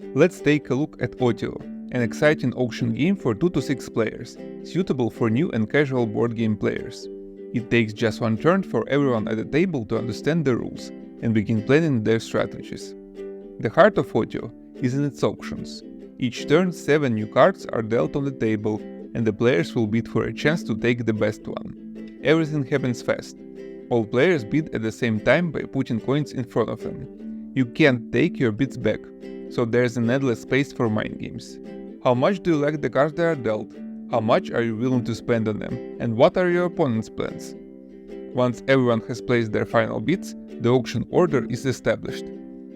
Let's take a look at Otio, an exciting auction game for 2 to 6 players, suitable for new and casual board game players. It takes just one turn for everyone at the table to understand the rules and begin planning their strategies. The heart of Otio is in its auctions. Each turn 7 new cards are dealt on the table and the players will bid for a chance to take the best one. Everything happens fast. All players bid at the same time by putting coins in front of them. You can't take your bids back, so there's an endless space for mind games. How much do you like the cards that are dealt? How much are you willing to spend on them? And what are your opponent's plans? Once everyone has placed their final bids, the auction order is established.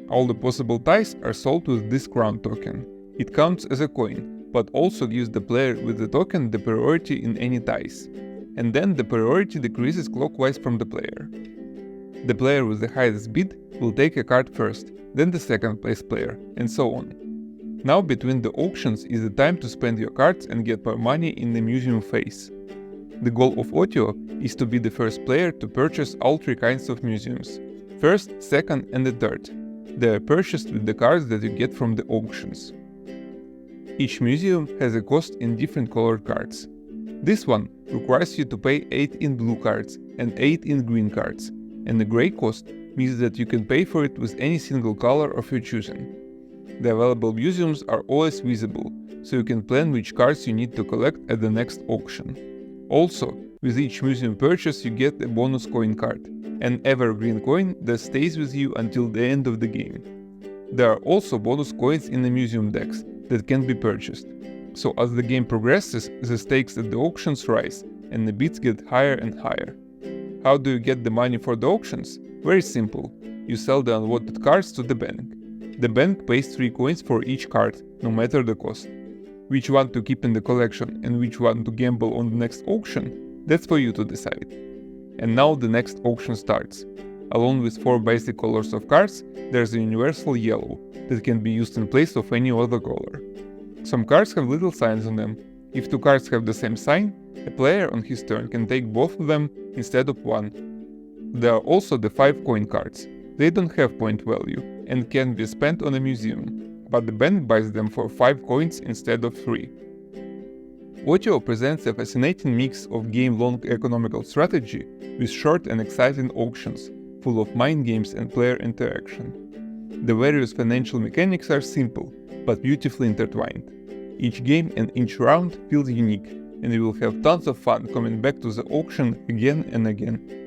All the possible ties are sold with this crown token. It counts as a coin, but also gives the player with the token the priority in any ties. And then the priority decreases clockwise from the player. The player with the highest bid will take a card first, then the second place player, and so on. Now between the auctions is the time to spend your cards and get more money in the museum phase. The goal of Otio is to be the first player to purchase all 3 kinds of museums. First, second and the third. They are purchased with the cards that you get from the auctions. Each museum has a cost in different colored cards. This one requires you to pay 8 in blue cards and 8 in green cards, and the gray cost means that you can pay for it with any single color of your choosing. The available museums are always visible, so you can plan which cards you need to collect at the next auction. Also, with each museum purchase you get a bonus coin card, an evergreen coin that stays with you until the end of the game. There are also bonus coins in the museum decks that can be purchased. So as the game progresses, the stakes at the auctions rise, and the bids get higher and higher. How do you get the money for the auctions? Very simple. You sell the unwanted cards to the bank. The bank pays 3 coins for each card, no matter the cost. Which one to keep in the collection and which one to gamble on the next auction, that's for you to decide. And now the next auction starts. Along with 4 basic colors of cards, there's a universal yellow that can be used in place of any other color. Some cards have little signs on them. If 2 cards have the same sign, a player on his turn can take both of them instead of one. There are also the 5 coin cards. They don't have point value and can be spent on a museum, but the bank buys them for 5 coins instead of 3. Otio presents a fascinating mix of game-long economical strategy with short and exciting auctions, full of mind games and player interaction. The various financial mechanics are simple, but beautifully intertwined. Each game and each round feels unique, and you will have tons of fun coming back to the auction again and again.